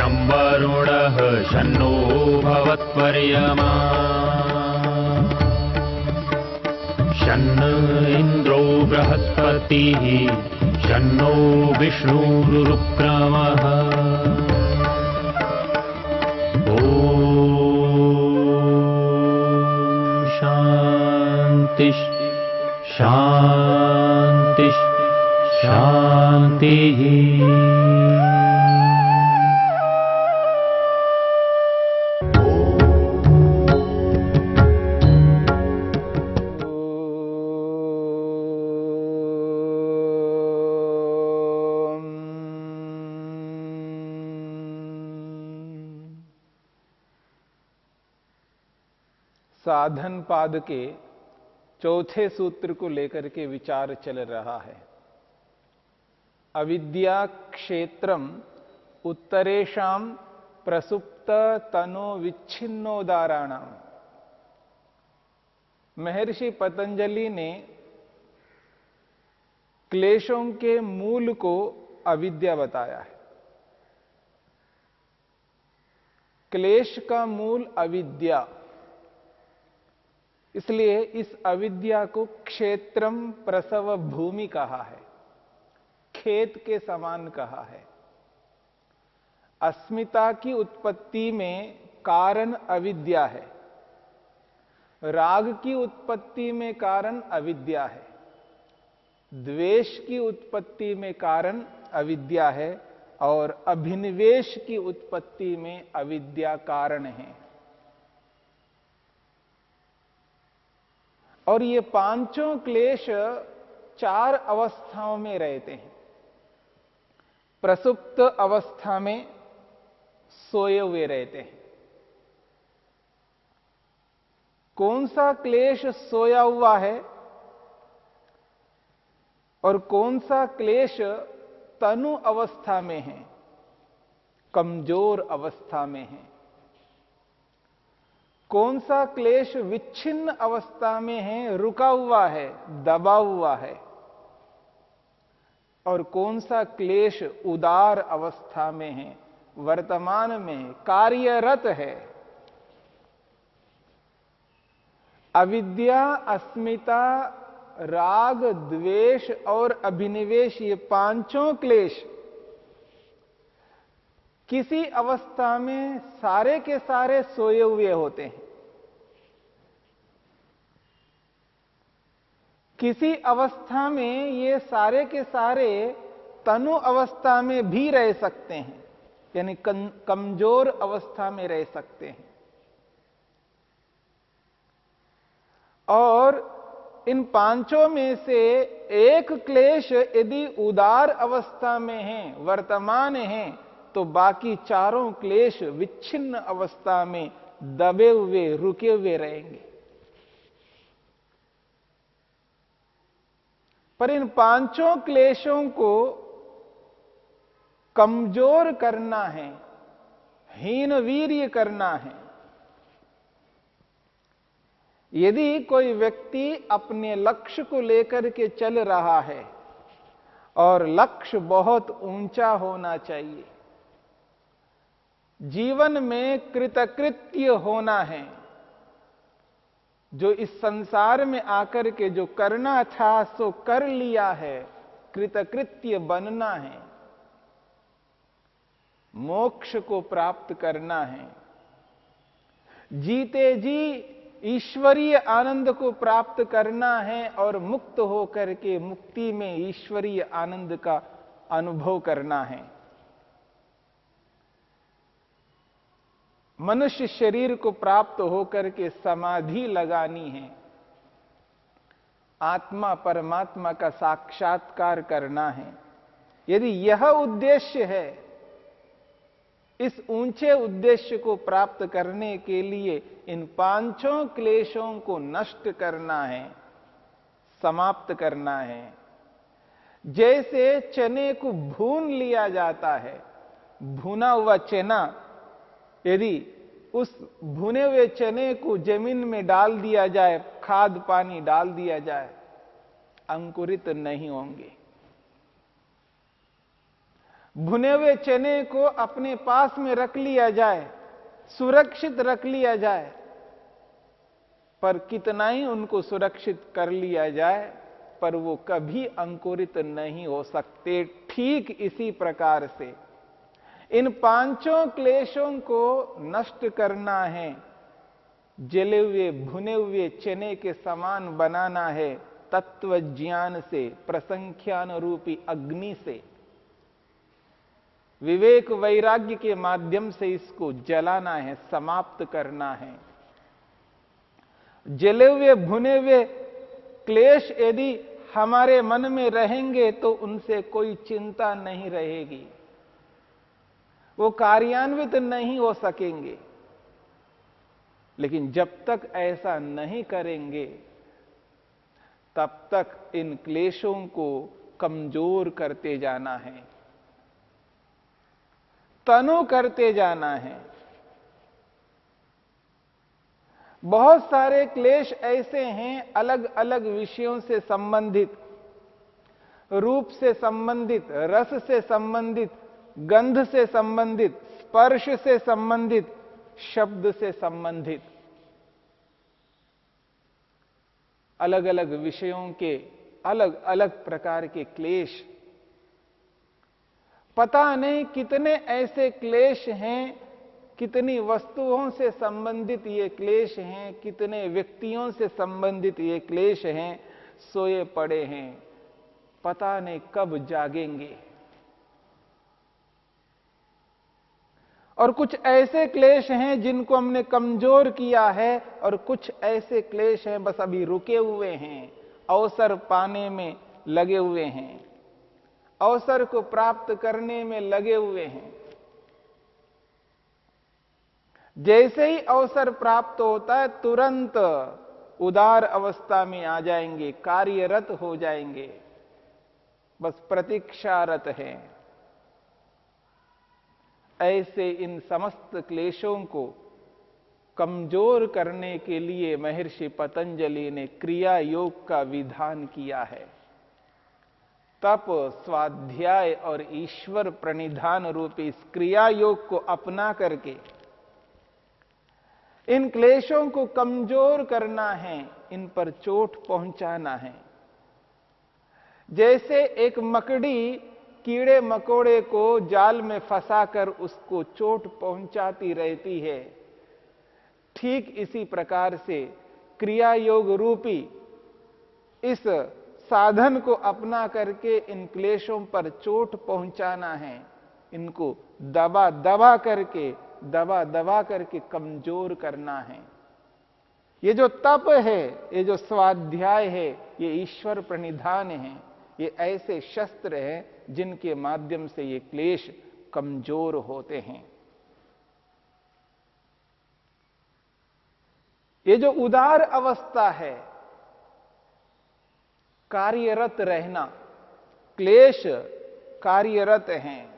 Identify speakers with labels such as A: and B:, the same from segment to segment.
A: शं वरुणः शन्नो भवत्पर्यमा शन्न इन्द्रो बृहस्पतिः शन्नो विष्णुरुक्रमः ॐ शान्ति शान्ति शान्तिः।
B: साधन पाद के चौथे सूत्र को लेकर के विचार चल रहा है। अविद्या क्षेत्रम उत्तरेषाम प्रसुप्त तनो विच्छिन्नोदाराणाम। महर्षि पतंजलि ने क्लेशों के मूल को अविद्या बताया है। क्लेश का मूल अविद्या, इसलिए इस अविद्या को क्षेत्रम प्रसव भूमि कहा है, खेत के समान कहा है। अस्मिता की उत्पत्ति में कारण अविद्या है, राग की उत्पत्ति में कारण अविद्या है, द्वेष की उत्पत्ति में कारण अविद्या है और अभिनिवेश की उत्पत्ति में अविद्या कारण है। और ये पांचों क्लेश चार अवस्थाओं में रहते हैं। प्रसुप्त अवस्था में सोए हुए रहते हैं। कौन सा क्लेश सोया हुआ है और कौन सा क्लेश तनु अवस्था में है, कमजोर अवस्था में है। कौन सा क्लेश विच्छिन्न अवस्था में है, रुका हुआ है, दबा हुआ है। और कौन सा क्लेश उदार अवस्था में है, वर्तमान में कार्यरत है। अविद्या, अस्मिता, राग, द्वेष और अभिनिवेश, ये पांचों क्लेश किसी अवस्था में सारे के सारे सोए हुए होते हैं। किसी अवस्था में ये सारे के सारे तनु अवस्था में भी रह सकते हैं, यानी कमजोर अवस्था में रह सकते हैं। और इन पांचों में से एक क्लेश यदि उदार अवस्था में है, वर्तमान है, तो बाकी चारों क्लेश विच्छिन्न अवस्था में दबे हुए, रुके हुए रहेंगे। पर इन पांचों क्लेशों को कमजोर करना है, हीन वीर्य करना है। यदि कोई व्यक्ति अपने लक्ष्य को लेकर के चल रहा है और लक्ष्य बहुत ऊंचा होना चाहिए, जीवन में कृतकृत्य होना है, जो इस संसार में आकर के जो करना था सो कर लिया है, कृतकृत्य बनना है, मोक्ष को प्राप्त करना है, जीते जी ईश्वरीय आनंद को प्राप्त करना है और मुक्त होकर के मुक्ति में ईश्वरीय आनंद का अनुभव करना है। मनुष्य शरीर को प्राप्त होकर के समाधि लगानी है, आत्मा परमात्मा का साक्षात्कार करना है। यदि यह उद्देश्य है, इस ऊंचे उद्देश्य को प्राप्त करने के लिए इन पांचों क्लेशों को नष्ट करना है, समाप्त करना है। जैसे चने को भून लिया जाता है, भुना हुआ चना यदि उस भुने हुए चने को जमीन में डाल दिया जाए, खाद पानी डाल दिया जाए, अंकुरित नहीं होंगे। भुने हुए चने को अपने पास में रख लिया जाए, सुरक्षित रख लिया जाए, पर कितना ही उनको सुरक्षित कर लिया जाए, पर वो कभी अंकुरित नहीं हो सकते। ठीक इसी प्रकार से इन पांचों क्लेशों को नष्ट करना है, जले हुए भुने हुए चने के समान बनाना है, तत्व ज्ञान से, प्रसंख्यान रूपी अग्नि से, विवेक वैराग्य के माध्यम से इसको जलाना है, समाप्त करना है। जले हुए भुने हुए क्लेश यदि हमारे मन में रहेंगे तो उनसे कोई चिंता नहीं रहेगी, वो कार्यान्वित नहीं हो सकेंगे। लेकिन जब तक ऐसा नहीं करेंगे तब तक इन क्लेशों को कमजोर करते जाना है, तनु करते जाना है। बहुत सारे क्लेश ऐसे हैं अलग अलग विषयों से संबंधित, रूप से संबंधित, रस से संबंधित, गंध से संबंधित, स्पर्श से संबंधित, शब्द से संबंधित, अलग अलग विषयों के अलग अलग प्रकार के क्लेश। पता नहीं कितने ऐसे क्लेश हैं, कितनी वस्तुओं से संबंधित ये क्लेश हैं, कितने व्यक्तियों से संबंधित ये क्लेश हैं, सोए पड़े हैं, पता नहीं कब जागेंगे। और कुछ ऐसे क्लेश हैं जिनको हमने कमजोर किया है, और कुछ ऐसे क्लेश हैं बस अभी रुके हुए हैं, अवसर पाने में लगे हुए हैं, अवसर को प्राप्त करने में लगे हुए हैं। जैसे ही अवसर प्राप्त होता है तुरंत उदार अवस्था में आ जाएंगे, कार्यरत हो जाएंगे, बस प्रतीक्षारत हैं। ऐसे इन समस्त क्लेशों को कमजोर करने के लिए महर्षि पतंजलि ने क्रिया योग का विधान किया है। तप, स्वाध्याय और ईश्वर प्रणिधान रूपी इस क्रिया योग को अपना करके इन क्लेशों को कमजोर करना है, इन पर चोट पहुंचाना है। जैसे एक मकड़ी कीड़े मकोड़े को जाल में फंसाकर उसको चोट पहुंचाती रहती है, ठीक इसी प्रकार से क्रिया योग रूपी इस साधन को अपना करके इन क्लेशों पर चोट पहुंचाना है, इनको दबा दबा करके कमजोर करना है। ये जो तप है, ये जो स्वाध्याय है, ये ईश्वर प्रणिधान है, ये ऐसे शस्त्र हैं जिनके माध्यम से ये क्लेश कमजोर होते हैं। ये जो उदार अवस्था है, कार्यरत रहना, क्लेश कार्यरत हैं।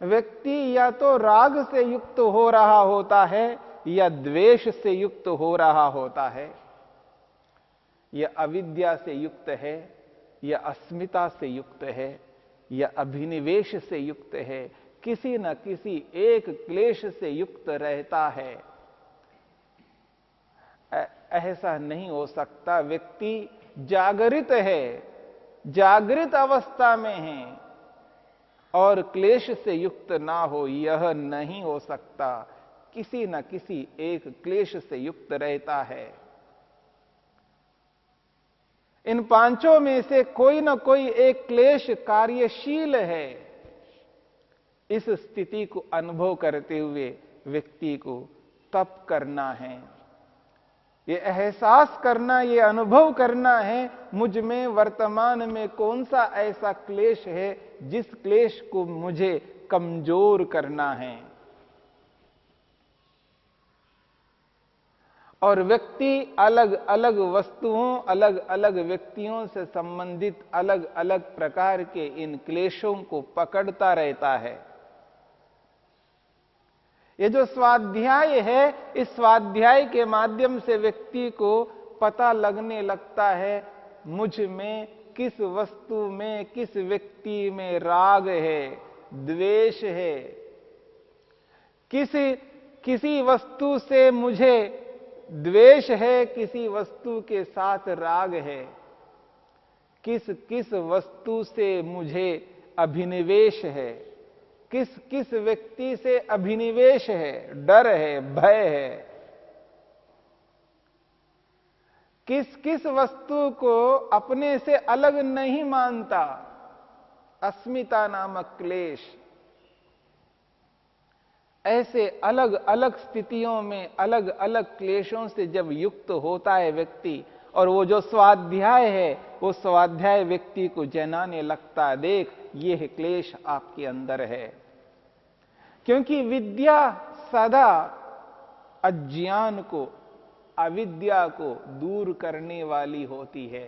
B: व्यक्ति या तो राग से युक्त हो रहा होता है या द्वेष से युक्त हो रहा होता है, या अविद्या से युक्त है, या अस्मिता से युक्त है, या अभिनिवेश से युक्त है, किसी न किसी एक क्लेश से युक्त रहता है। ऐसा नहीं हो सकता। व्यक्ति जागृत है, जागृत अवस्था में है और क्लेश से युक्त ना हो, यह नहीं हो सकता। किसी न किसी एक क्लेश से युक्त रहता है। इन पांचों में से कोई न कोई एक क्लेश कार्यशील है। इस स्थिति को अनुभव करते हुए व्यक्ति को तप करना है, ये एहसास करना, ये अनुभव करना है, मुझ में वर्तमान में कौन सा ऐसा क्लेश है जिस क्लेश को मुझे कमजोर करना है। और व्यक्ति अलग अलग वस्तुओं, अलग अलग व्यक्तियों से संबंधित अलग अलग प्रकार के इन क्लेशों को पकड़ता रहता है। ये जो स्वाध्याय है, इस स्वाध्याय के माध्यम से व्यक्ति को पता लगने लगता है मुझ में किस वस्तु में, किस व्यक्ति में राग है, द्वेष है। किसी वस्तु से मुझे द्वेष है, किसी वस्तु के साथ राग है। किस किस वस्तु से मुझे अभिनिवेश है, किस किस व्यक्ति से अभिनिवेश है, डर है, भय है। किस किस वस्तु को अपने से अलग नहीं मानता, अस्मिता नामक क्लेश। ऐसे अलग अलग स्थितियों में अलग अलग क्लेशों से जब युक्त होता है व्यक्ति, और वो जो स्वाध्याय है वो स्वाध्याय व्यक्ति को जनाने लगता है, देख ये क्लेश आपके अंदर है। क्योंकि विद्या सदा अज्ञान को, अविद्या को दूर करने वाली होती है।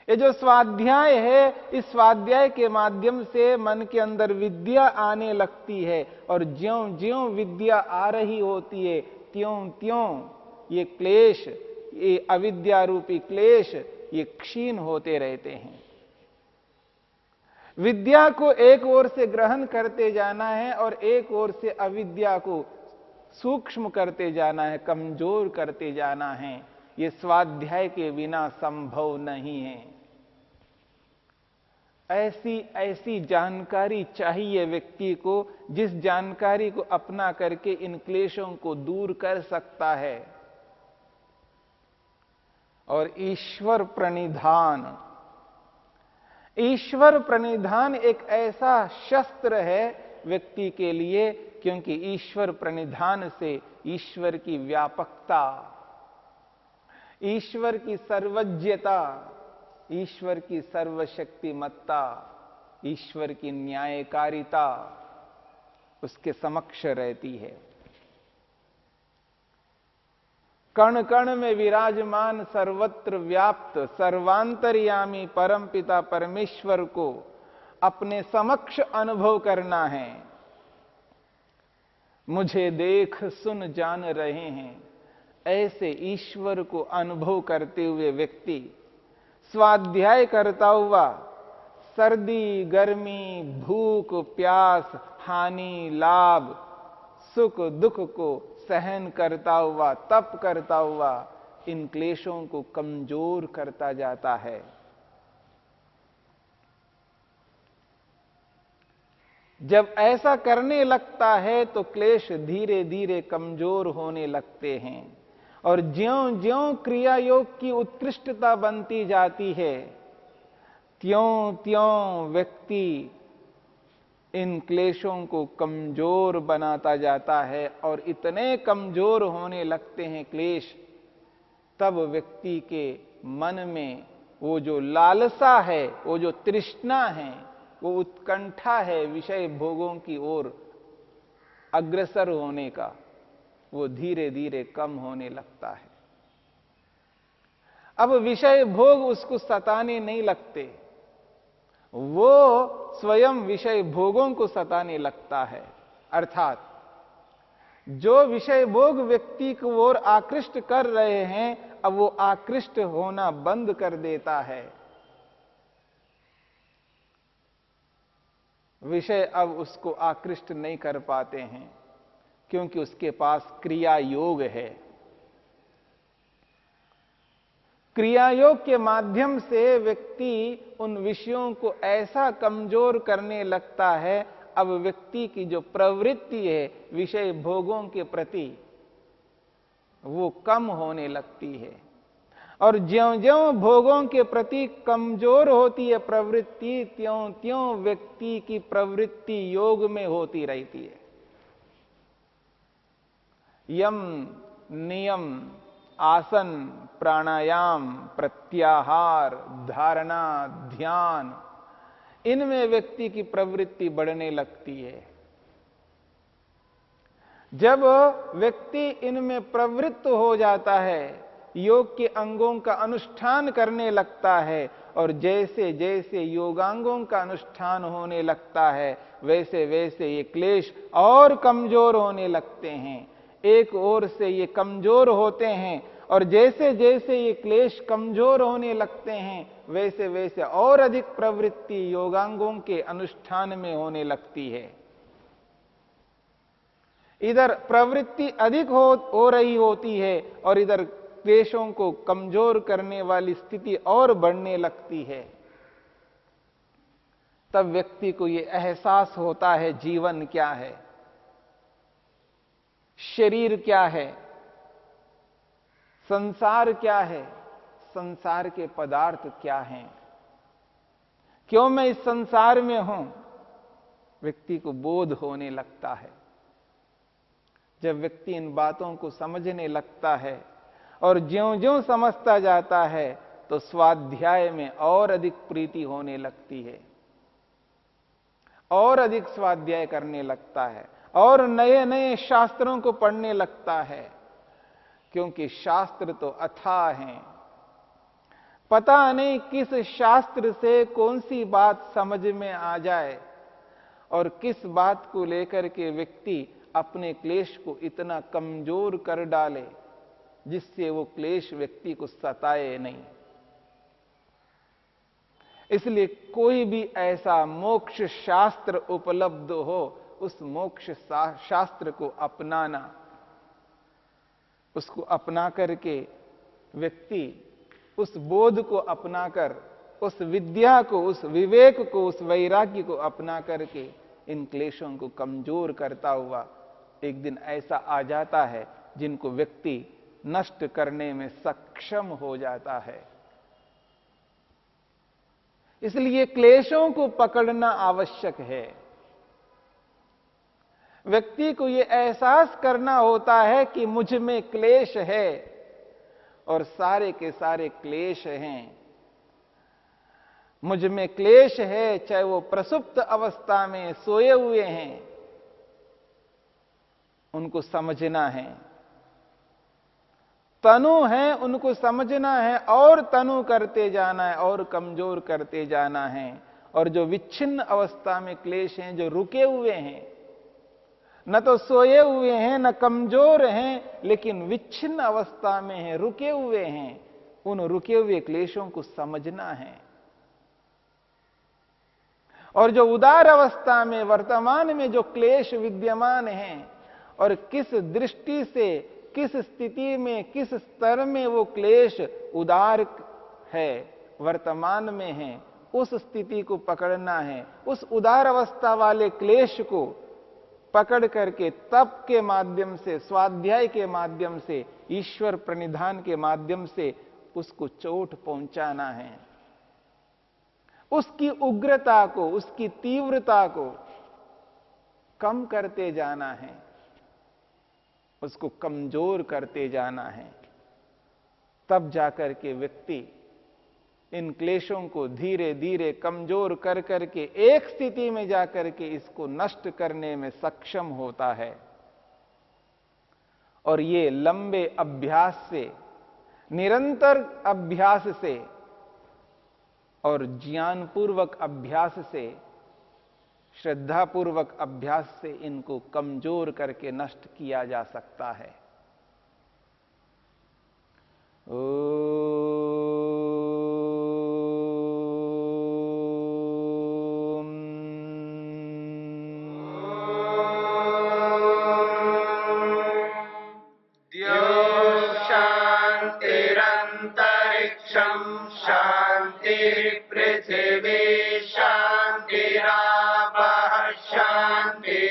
B: ये जो स्वाध्याय है, इस स्वाध्याय के माध्यम से मन के अंदर विद्या आने लगती है, और ज्यों ज्यों विद्या आ रही होती है त्यों त्यों ये क्लेश, ये अविद्या रूपी क्लेश, ये क्षीण होते रहते हैं। विद्या को एक ओर से ग्रहण करते जाना है और एक ओर से अविद्या को सूक्ष्म करते जाना है, कमजोर करते जाना है। ये स्वाध्याय के बिना संभव नहीं है। ऐसी ऐसी जानकारी चाहिए व्यक्ति को, जिस जानकारी को अपना करके इन क्लेशों को दूर कर सकता है। और ईश्वर प्रणिधान, ईश्वर प्रणिधान एक ऐसा शस्त्र है व्यक्ति के लिए, क्योंकि ईश्वर प्रणिधान से ईश्वर की व्यापकता, ईश्वर की सर्वज्ञता, ईश्वर की सर्वशक्तिमत्ता, ईश्वर की न्यायकारिता उसके समक्ष रहती है। कण कण में विराजमान, सर्वत्र व्याप्त, सर्वांतर्यामी परमपिता परमेश्वर को अपने समक्ष अनुभव करना है। मुझे देख सुन जान रहे हैं, ऐसे ईश्वर को अनुभव करते हुए व्यक्ति स्वाध्याय करता हुआ सर्दी गर्मी, भूख प्यास, हानि लाभ, सुख दुख को सहन करता हुआ, तप करता हुआ इन क्लेशों को कमजोर करता जाता है। जब ऐसा करने लगता है तो क्लेश धीरे धीरे कमजोर होने लगते हैं, और ज्यों ज्यों क्रिया योग की उत्कृष्टता बनती जाती है, त्यों त्यों व्यक्ति इन क्लेशों को कमजोर बनाता जाता है। और इतने कमजोर होने लगते हैं क्लेश, तब व्यक्ति के मन में वो जो लालसा है, वो जो तृष्णा है, वो उत्कंठा है विषय भोगों की ओर अग्रसर होने का, वो धीरे धीरे कम होने लगता है। अब विषय भोग उसको सताने नहीं लगते, वो स्वयं विषय भोगों को सताने लगता है। अर्थात जो विषय भोग व्यक्ति को ओर आकृष्ट कर रहे हैं, अब वो आकृष्ट होना बंद कर देता है। विषय अब उसको आकृष्ट नहीं कर पाते हैं, क्योंकि उसके पास क्रिया योग है। क्रिया योग के माध्यम से व्यक्ति उन विषयों को ऐसा कमजोर करने लगता है, अब व्यक्ति की जो प्रवृत्ति है विषय भोगों के प्रति, वो कम होने लगती है। और ज्यों ज्यों भोगों के प्रति कमजोर होती है प्रवृत्ति, त्यों त्यों व्यक्ति की प्रवृत्ति योग में होती रहती है। यम नियम, आसन, प्राणायाम, प्रत्याहार, धारणा, ध्यान, इनमें व्यक्ति की प्रवृत्ति बढ़ने लगती है। जब व्यक्ति इनमें प्रवृत्त हो जाता है, योग के अंगों का अनुष्ठान करने लगता है, और जैसे जैसे योगांगों का अनुष्ठान होने लगता है, वैसे वैसे ये क्लेश और कमजोर होने लगते हैं। एक ओर से ये कमजोर होते हैं और जैसे जैसे ये क्लेश कमजोर होने लगते हैं, वैसे वैसे और अधिक प्रवृत्ति योगांगों के अनुष्ठान में होने लगती है। इधर प्रवृत्ति अधिक हो रही होती है और इधर क्लेशों को कमजोर करने वाली स्थिति और बढ़ने लगती है। तब व्यक्ति को यह एहसास होता है जीवन क्या है, शरीर क्या है, संसार क्या है, संसार के पदार्थ क्या हैं, क्यों मैं इस संसार में हूं। व्यक्ति को बोध होने लगता है। जब व्यक्ति इन बातों को समझने लगता है और ज्यों-ज्यों समझता जाता है तो स्वाध्याय में और अधिक प्रीति होने लगती है, और अधिक स्वाध्याय करने लगता है और नए नए शास्त्रों को पढ़ने लगता है, क्योंकि शास्त्र तो अथाह हैं। पता नहीं किस शास्त्र से कौन सी बात समझ में आ जाए और किस बात को लेकर के व्यक्ति अपने क्लेश को इतना कमजोर कर डाले जिससे वो क्लेश व्यक्ति को सताए नहीं। इसलिए कोई भी ऐसा मोक्ष शास्त्र उपलब्ध हो, उस मोक्ष शास्त्र को अपनाना, उसको अपना करके व्यक्ति उस बोध को अपनाकर, उस विद्या को, उस विवेक को, उस वैराग्य को अपना करके इन क्लेशों को कमजोर करता हुआ एक दिन ऐसा आ जाता है जिनको व्यक्ति नष्ट करने में सक्षम हो जाता है। इसलिए क्लेशों को पकड़ना आवश्यक है। व्यक्ति को यह एहसास करना होता है कि मुझ में क्लेश है और सारे के सारे क्लेश हैं। मुझ में क्लेश है, चाहे वो प्रसुप्त अवस्था में सोए हुए हैं, उनको समझना है। तनु है, उनको समझना है और तनु करते जाना है और कमजोर करते जाना है। और जो विच्छिन्न अवस्था में क्लेश हैं, जो रुके हुए हैं, न तो सोए हुए हैं न कमजोर हैं, लेकिन विच्छिन्न अवस्था में हैं, रुके हुए हैं, उन रुके हुए क्लेशों को समझना है। और जो उदार अवस्था में वर्तमान में जो क्लेश विद्यमान हैं और किस दृष्टि से, किस स्थिति में, किस स्तर में वो क्लेश उदार है, वर्तमान में है, उस स्थिति को पकड़ना है। उस उदार अवस्था वाले क्लेश को पकड़ करके तप के माध्यम से, स्वाध्याय के माध्यम से, ईश्वर प्रणिधान के माध्यम से उसको चोट पहुंचाना है। उसकी उग्रता को, उसकी तीव्रता को कम करते जाना है, उसको कमजोर करते जाना है। तब जाकर के व्यक्ति इन क्लेशों को धीरे धीरे कमजोर कर करके एक स्थिति में जाकर के इसको नष्ट करने में सक्षम होता है। और ये लंबे अभ्यास से, निरंतर अभ्यास से और ज्ञानपूर्वक अभ्यास से, श्रद्धापूर्वक अभ्यास से इनको कमजोर करके नष्ट किया जा सकता है।
C: पृथिवी शान्तिरापः शान्तिरोषधयः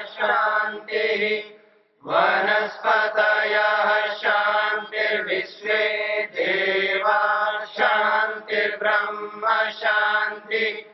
C: शान्तिः वनस्पतयः शान्तिर्विश्वे देवा शान्तिर्ब्रह्म शान्तिः